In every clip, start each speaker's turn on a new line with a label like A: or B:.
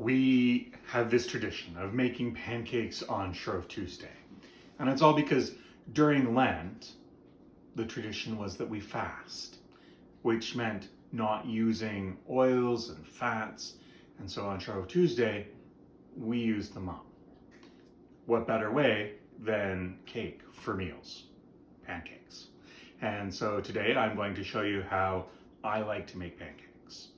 A: we have this tradition of making pancakes on Shrove Tuesday. And it's all because during Lent, the tradition was that we fast, which meant not using oils and fats. And so on Shrove Tuesday, we use them up. What better way than cake for meals, pancakes. And so today I'm going to show you how I like to make pancakes.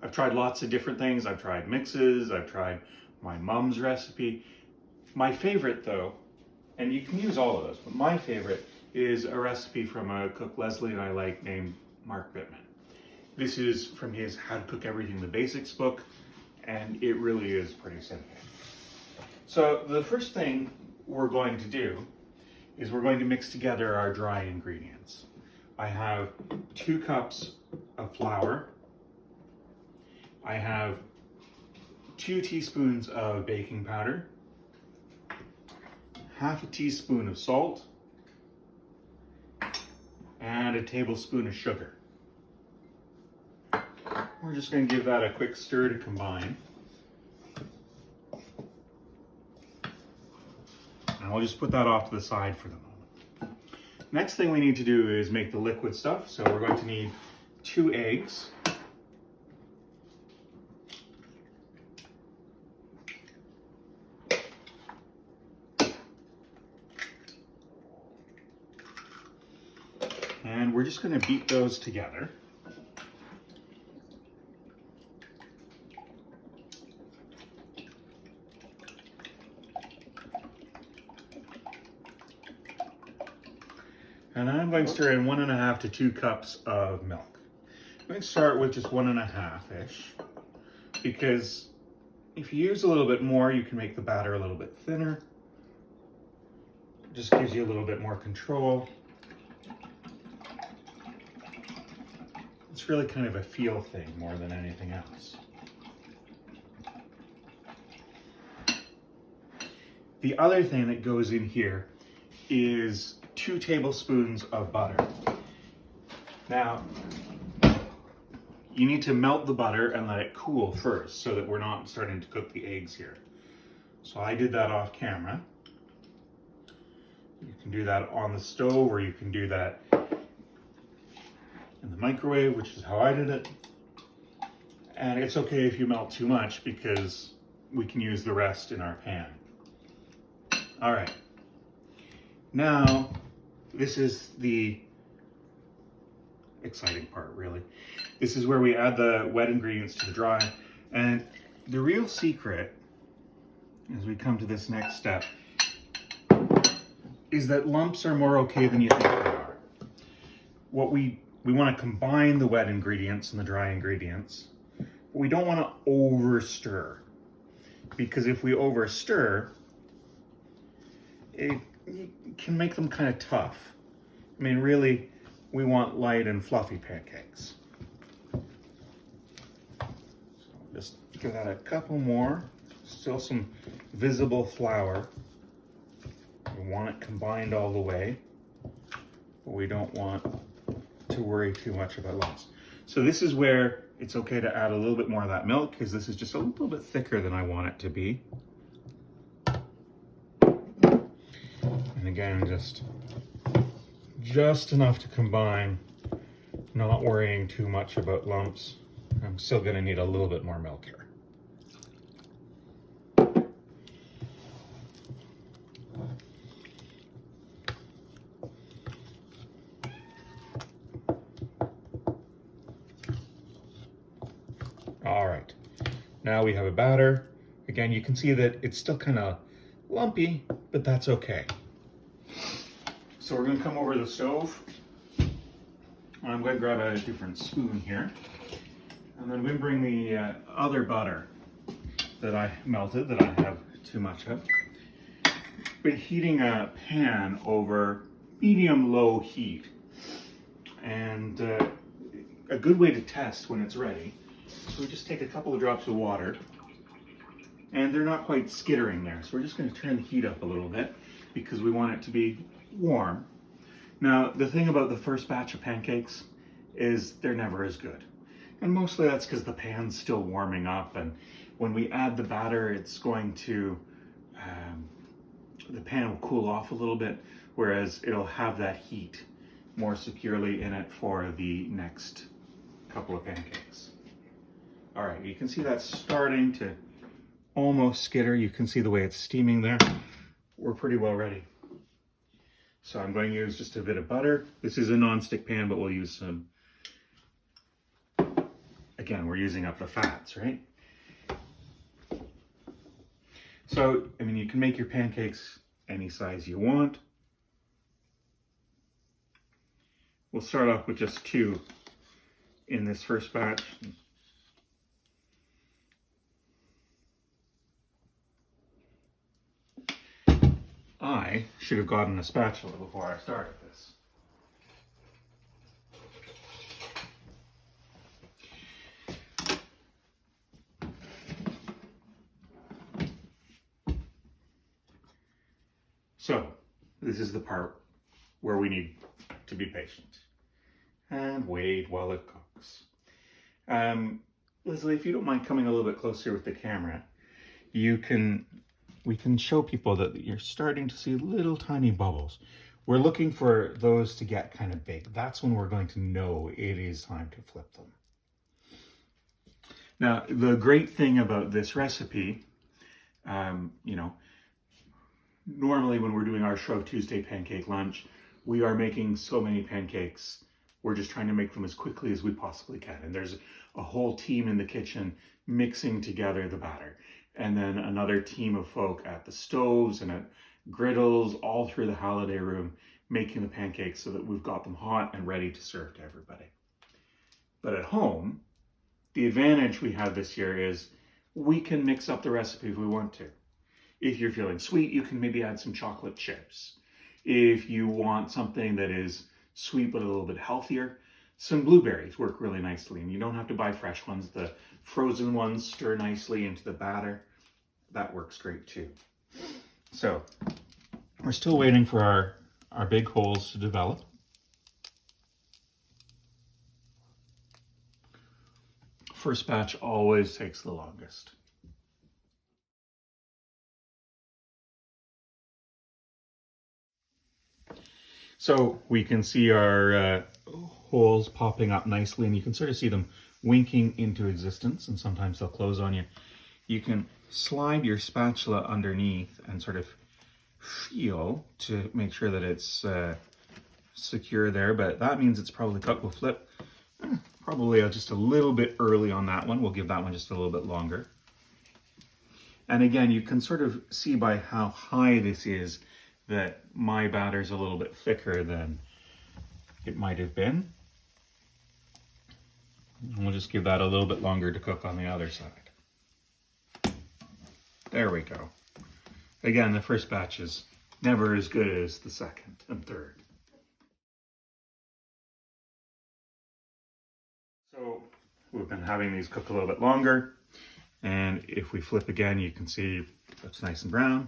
A: I've tried lots of different things. I've tried mixes, I've tried my mom's recipe. My favorite though, and you can use all of those, but my favorite is a recipe from a cook Leslie and I like named Mark Bittman. This is from his How to Cook Everything the Basics book, and it really is pretty simple. So the first thing we're going to do is we're going to mix together our dry ingredients. I have 2 cups of flour. I have 2 teaspoons of baking powder, half a teaspoon of salt, and a tablespoon of sugar. We're just going to give that a quick stir to combine. And we'll just put that off to the side for the moment. Next thing we need to do is make the liquid stuff. So we're going to need 2 eggs. And we're just going to beat those together. And I'm going to stir in 1.5 to 2 cups of milk. I'm going to start with just 1.5-ish, because if you use a little bit more, you can make the batter a little bit thinner. It just gives you a little bit more control. It's really kind of a feel thing more than anything else. The other thing that goes in here is 2 tablespoons of butter. Now, you need to melt the butter and let it cool first so that we're not starting to cook the eggs here. So I did that off camera. You can do that on the stove, or you can do that in the microwave, which is how I did it. And it's okay if you melt too much, because we can use the rest in our pan. All right. Now, this is the exciting part, really. This is where we add the wet ingredients to the dry. And the real secret, as we come to this next step, is that lumps are more okay than you think they are. What we want to combine the wet ingredients and the dry ingredients, but we don't want to over-stir. Because if we over-stir, it can make them kind of tough. I mean, really, we want light and fluffy pancakes. So just give that a couple more. Still some visible flour. We want it combined all the way, but we don't want to worry too much about lumps. So this is where it's okay to add a little bit more of that milk, because this is just a little bit thicker than I want it to be. And again, just enough to combine, not worrying too much about lumps. I'm still going to need a little bit more milk here. All right, now we have a batter. Again, you can see that it's still kind of lumpy, but that's okay. So we're going to come over to the stove. I'm going to grab a different spoon here. And then we bring the other butter that I melted, that I have too much of. But heating a pan over medium-low heat. And a good way to test when it's ready, so we just take a couple of drops of water, and they're not quite skittering there. So we're just going to turn the heat up a little bit, because we want it to be warm. Now, the thing about the first batch of pancakes is they're never as good. And mostly that's because the pan's still warming up, and when we add the batter, it's going to, the pan will cool off a little bit, whereas it'll have that heat more securely in it for the next couple of pancakes. All right, you can see that's starting to almost skitter. You can see the way it's steaming there. We're pretty well ready. So I'm going to use just a bit of butter. This is a non-stick pan, but we'll use some, again, we're using up the fats, right? So, I mean, you can make your pancakes any size you want. We'll start off with just 2 in this first batch. I should have gotten a spatula before I started this. So, this is the part where we need to be patient and wait while it cooks. Leslie, if you don't mind coming a little bit closer with the camera, we can show people that you're starting to see little tiny bubbles. We're looking for those to get kind of big. That's when we're going to know it is time to flip them. Now, the great thing about this recipe, you know, normally when we're doing our Shrove Tuesday pancake lunch, we are making so many pancakes. We're just trying to make them as quickly as we possibly can. And there's a whole team in the kitchen mixing together the batter. And then another team of folk at the stoves and at griddles all through the holiday room making the pancakes so that we've got them hot and ready to serve to everybody. But at home, the advantage we have this year is we can mix up the recipe if we want to. If you're feeling sweet, you can maybe add some chocolate chips. If you want something that is sweet but a little bit healthier, some blueberries work really nicely, and you don't have to buy fresh ones. The frozen ones stir nicely into the batter. That works great too. So we're still waiting for our big holes to develop. First batch always takes the longest. So we can see our holes popping up nicely, and you can sort of see them winking into existence, and sometimes they'll close on you. You can slide your spatula underneath and sort of feel to make sure that it's secure there, but that means it's probably cooked. We'll flip probably just a little bit early on that one. We'll give that one just a little bit longer. And again, you can sort of see by how high this is that my batter's a little bit thicker than it might have been. And we'll just give that a little bit longer to cook on the other side. There we go. Again, the first batch is never as good as the second and third. So we've been having these cook a little bit longer. And if we flip again, you can see it's nice and brown.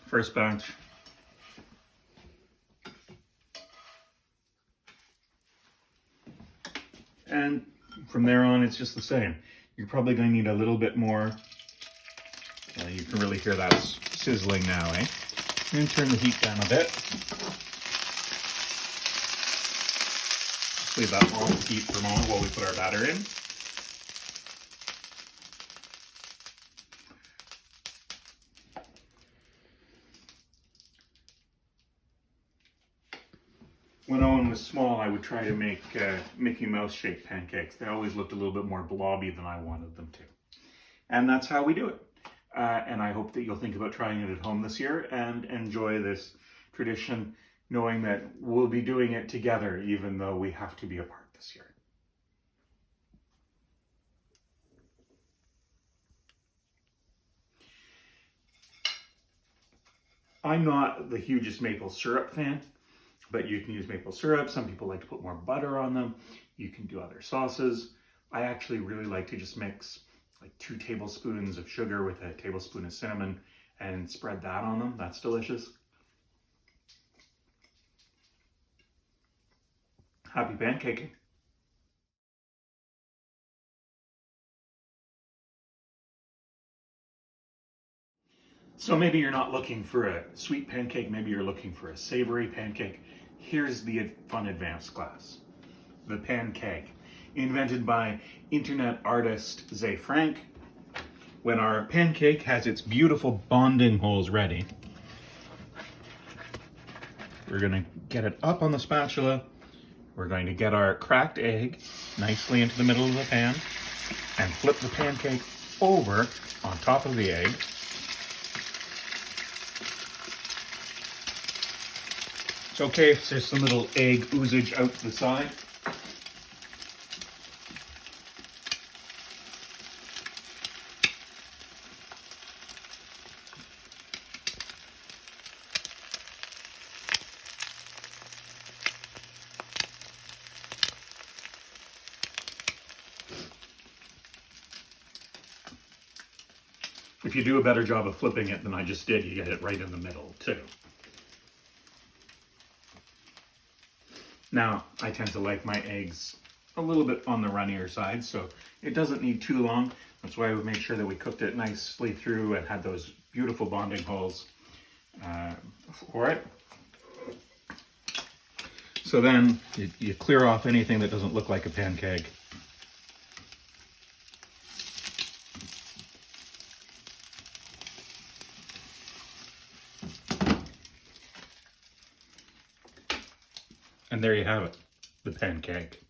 A: First batch. And from there on, it's just the same. You're probably going to need a little bit more. You can really hear that sizzling now, eh? I'm going to turn the heat down a bit. Just leave that on heat for a moment while we put our batter in. When Owen was small, I would try to make Mickey Mouse shaped pancakes. They always looked a little bit more blobby than I wanted them to. And that's how we do it. And I hope that you'll think about trying it at home this year and enjoy this tradition, knowing that we'll be doing it together, even though we have to be apart this year. I'm not the hugest maple syrup fan, but you can use maple syrup. Some people like to put more butter on them. You can do other sauces. I actually really like to just mix like 2 tablespoons of sugar with a tablespoon of cinnamon and spread that on them. That's delicious. Happy pancaking. So maybe you're not looking for a sweet pancake, maybe you're looking for a savory pancake. Here's the fun advanced class. The pankegg, invented by internet artist Zay Frank. When our pancake has its beautiful bonding holes ready, we're going to get it up on the spatula. We're going to get our cracked egg nicely into the middle of the pan and flip the pancake over on top of the egg. It's okay if there's some little egg oozage out to the side. If you do a better job of flipping it than I just did, you get it right in the middle too. Now, I tend to like my eggs a little bit on the runnier side, so it doesn't need too long. That's why we made sure that we cooked it nicely through and had those beautiful bonding holes for it. So then you clear off anything that doesn't look like a pancake. And there you have it, the pancake.